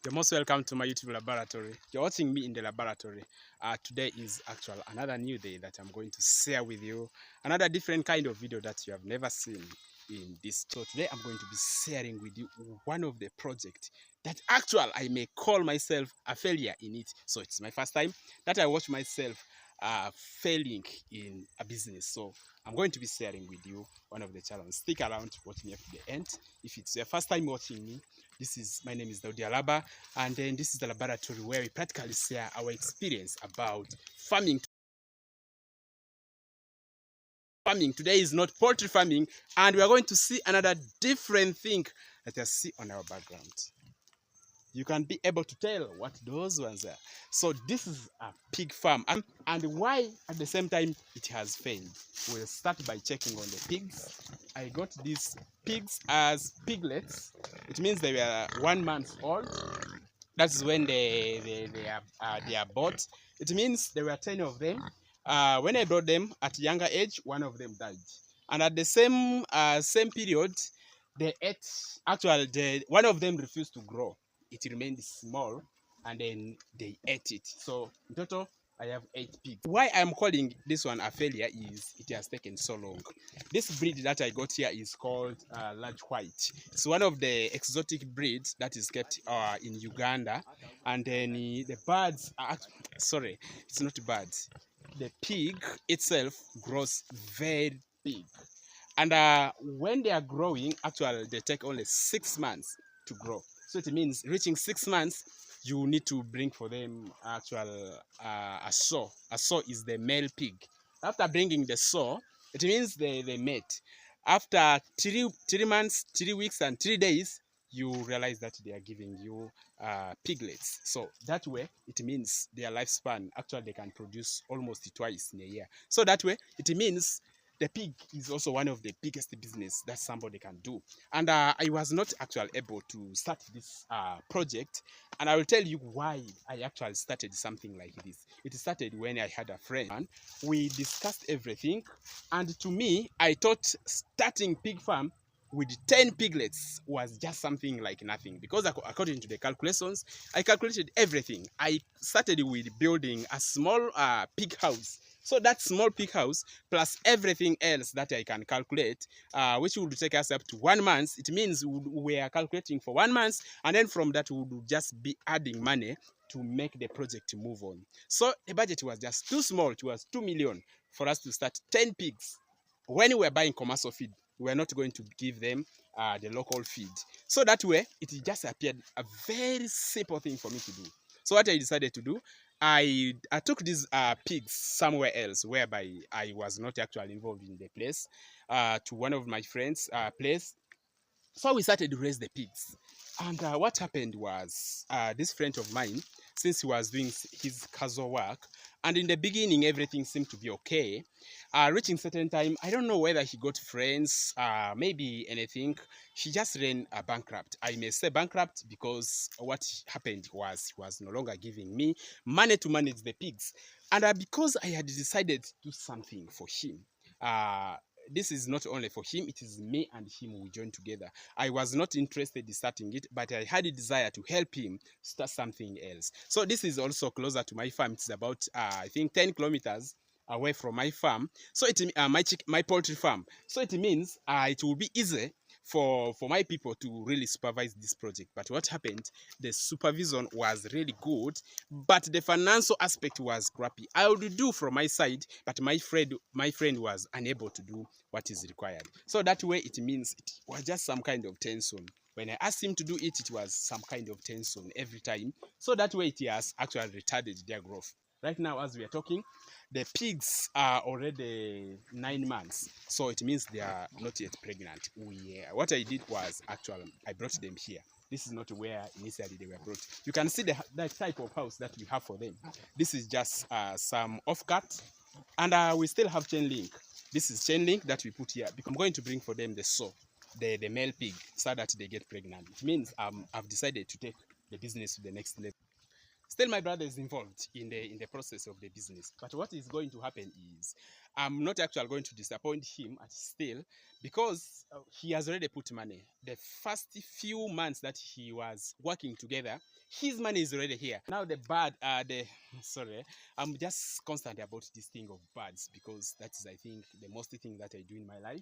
You're most welcome to my YouTube laboratory. You're watching me in the laboratory. Today is actual another new day that I'm going to share with you. Another different kind of video that you have never seen in this. So today I'm going to be sharing with you one of the projects that actual I may call myself a failure in it. So it's my first time that I watch myself failing in a business. So I'm going to be sharing with you one of the challenges. Stick around, watch me up to the end. If it's your first time watching me, my name is Daudi Alaba, and then this is the laboratory where we practically share our experience about farming. Today is not poultry farming, and we are going to see another different thing that you see on our background. You can be able to tell what those ones are. So this is a pig farm, and why at the same time it has failed. We'll start by checking on the pigs. I got these pigs as piglets. It means they were 1 month old. That's when they are bought. It means there were 10 of them. When I brought them at a younger age, one of them died. And at the same period, they ate. Actually, one of them refused to grow. It remained small, and then they ate it. So in total, I have 8 pigs. Why I'm calling this one a failure is it has taken so long. This breed that I got here is called large white. It's one of the exotic breeds that is kept in Uganda. And then the birds are, sorry, it's not birds. The pig itself grows very big. And when they are growing, actually, they take only 6 months to grow. So it means reaching 6 months, you need to bring for them a sow. A sow is the male pig. After bringing the sow, it means they mate. After 3 months, 3 weeks, and 3 days, you realize that they are giving you piglets. So that way, it means their lifespan, actually, they can produce almost twice in a year. So that way, it means the pig is also one of the biggest business that somebody can do. And I was not actually able to start this project. And I will tell you why I actually started something like this. It started when I had a friend. We discussed everything. And to me, I thought starting pig farm with 10 piglets was just something like nothing, because according to the calculations, I calculated everything. I started with building a small pig house. So that small pig house plus everything else that I can calculate, which would take us up to 1 month. It means we are calculating for 1 month, and then from that we would just be adding money to make the project move on. So the budget was just too small. It was 2 million for us to start 10 pigs. When we were buying commercial feed, we were not going to give them the local feed. So that way, it just appeared a very simple thing for me to do. So what I decided to do, I took these pigs somewhere else, whereby I was not actually involved in the place, to one of my friends' place. So we started to raise the pigs. And what happened was, this friend of mine, since he was doing his casual work, and in the beginning everything seemed to be okay, reaching certain time, I don't know whether he got friends, maybe anything, he just ran bankrupt. I may say bankrupt because what happened was he was no longer giving me money to manage the pigs. And because I had decided to do something for him, this is not only for him, it is me and him, we joined together. I was not interested in starting it, but I had a desire to help him start something else. So this is also closer to my farm. It's about, I think, 10 kilometers away from my farm. So it my poultry farm. So it means it will be easy for my people to really supervise this project. But what happened, the supervision was really good, but the financial aspect was crappy. I would do from my side, but my friend was unable to do what is required. So that way, it means it was just some kind of tension. When I asked him to do it, it was some kind of tension every time. So that way, it has actually retarded their growth. Right now, as we are talking, the pigs are already 9 months. So it means they are not yet pregnant. What I did was, actually, I brought them here. This is not where initially they were brought. You can see the type of house that we have for them. This is just some off-cut. And we still have chain link. This is chain link that we put here, because I'm going to bring for them the sow, the male pig, so that they get pregnant. It means I've decided to take the business to the next level. Still, my brother is involved in the process of the business. But what is going to happen is, I'm not actually going to disappoint him at still, because he has already put money. The first few months that he was working together, his money is already here. Now sorry, I'm just constant about this thing of birds, because that is, I think, the most thing that I do in my life.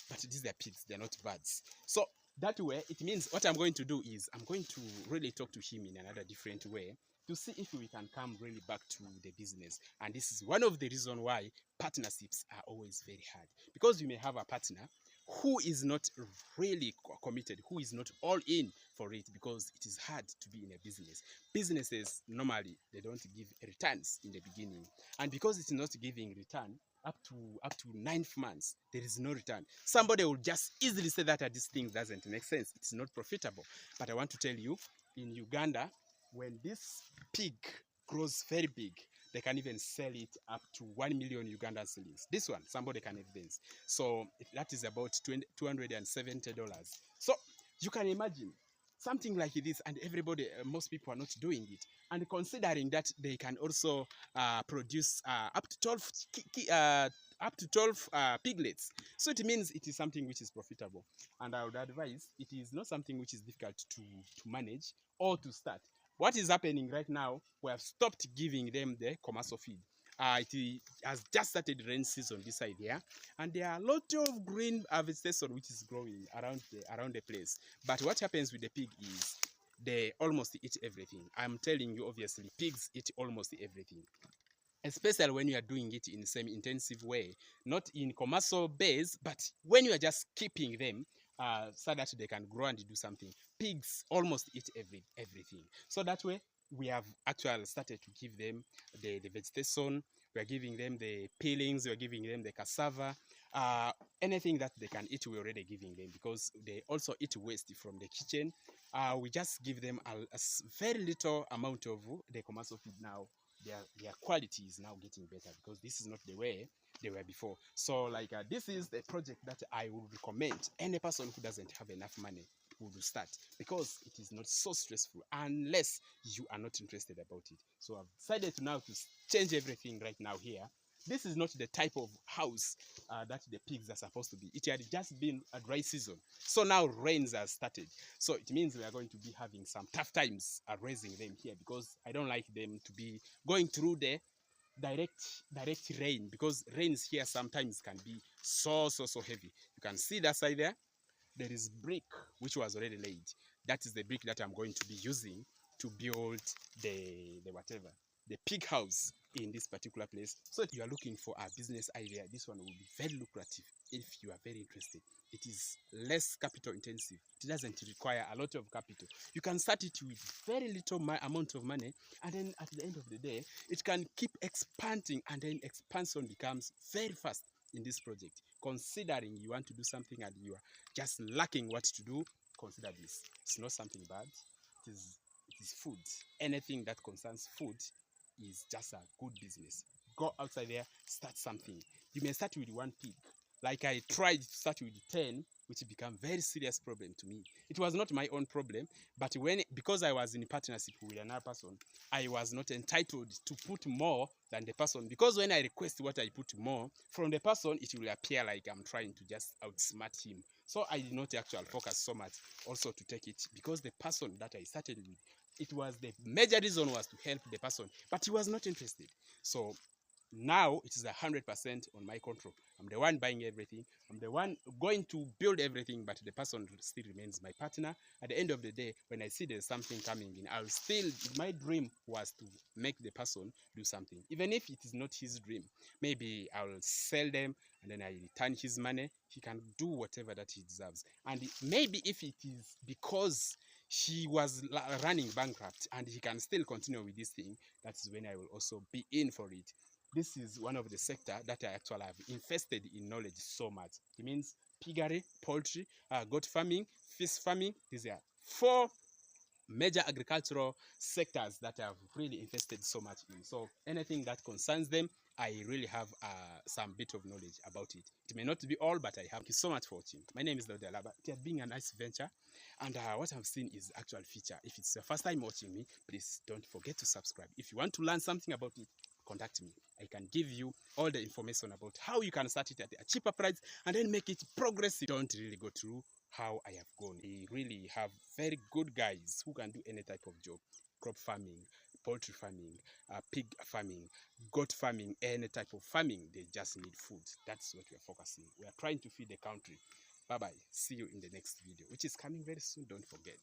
But these are pigs, they're not birds. So that way, it means what I'm going to do is I'm going to really talk to him in another different way to see if we can come really back to the business. And this is one of the reasons why partnerships are always very hard, because you may have a partner who is not really committed, who is not all in for it, because it is hard to be in a business. Businesses normally, they don't give returns in the beginning, and because it's not giving return up to 9 months, there is no return. Somebody will just easily say that this thing doesn't make sense, it's not profitable. But I want to tell you, in Uganda, when this pig grows very big, they can even sell it up to 1 million Ugandan cedis. This one, somebody can evidence. So that is about $270. So you can imagine something like this, and everybody, most people are not doing it. And considering that they can also produce up to 12 piglets, so it means it is something which is profitable. And I would advise, it is not something which is difficult to manage or to start. What is happening right now, we have stopped giving them the commercial feed. It has just started rain season this side here, and there are a lot of green vegetation which is growing around the place. But what happens with the pig is they almost eat everything. I'm telling you, obviously, pigs eat almost everything, especially when you are doing it in semi-intensive way, not in commercial base, but when you are just keeping them so that they can grow and do something. Pigs almost eat everything. So that way, we have actually started to give them the vegetation. We are giving them the peelings. We are giving them the cassava. Anything that they can eat, we're already giving them, because they also eat waste from the kitchen. We just give them a very little amount of the commercial feed now. Their quality is now getting better, because this is not the way they were before. So like this is the project that I would recommend any person who doesn't have enough money would start, because it is not so stressful unless you are not interested about it. So I've decided now to change everything right now here. This is not the type of house that the pigs are supposed to be. It had just been a dry season, so now rains have started. So it means we are going to be having some tough times raising them here, because I don't like them to be going through the direct rain, because rains here sometimes can be so heavy. You can see that side there is brick which was already laid. That is the brick that I'm going to be using to build the whatever, the pig house in this particular place. So if you are looking for a business idea, this one will be very lucrative if you are very interested. It is less capital intensive. It doesn't require a lot of capital. You can start it with very little amount of money, and then at the end of the day, it can keep expanding, and then expansion becomes very fast in this project. Considering you want to do something and you are just lacking what to do, consider this. It's not something bad. It is food. Anything that concerns food is just a good business. Go outside there, start something. You may start with 1 pig. Like I tried to start with 10, which became very serious problem to me. It was not my own problem, but because I was in partnership with another person, I was not entitled to put more than the person, because when I request what I put more from the person, it will appear like I'm trying to just outsmart him. So I did not actually focus so much also to take it, because the person that I started with, it was the major reason was to help the person, but he was not interested. So now it is 100% on my control. I'm the one buying everything. I'm the one going to build everything, but the person still remains my partner. At the end of the day, when I see there's something coming in, I'll still, my dream was to make the person do something. Even if it is not his dream, maybe I'll sell them and then I return his money. He can do whatever that he deserves. And maybe if it is because he was running bankrupt and he can still continue with this thing, that is when I will also be in for it. This is one of the sector that I actually have invested in knowledge so much. It means piggery, poultry, goat farming, fish farming. These are 4 major agricultural sectors that I've really invested so much in. So anything that concerns them, I really have some bit of knowledge about it. It may not be all, but I have. Thank you so much for watching. My name is Daudi Alaba. It has been a nice venture, and what I've seen is actual feature. If it's your first time watching me, please don't forget to subscribe. If you want to learn something about it, contact me. I can give you all the information about how you can start it at a cheaper price and then make it progressive. Don't really go through how I have gone. We really have very good guys who can do any type of job: crop farming, poultry farming, pig farming, goat farming, any type of farming. They just need food. That's what we are focusing. We are trying to feed the country. Bye bye. See you in the next video, which is coming very soon. Don't forget.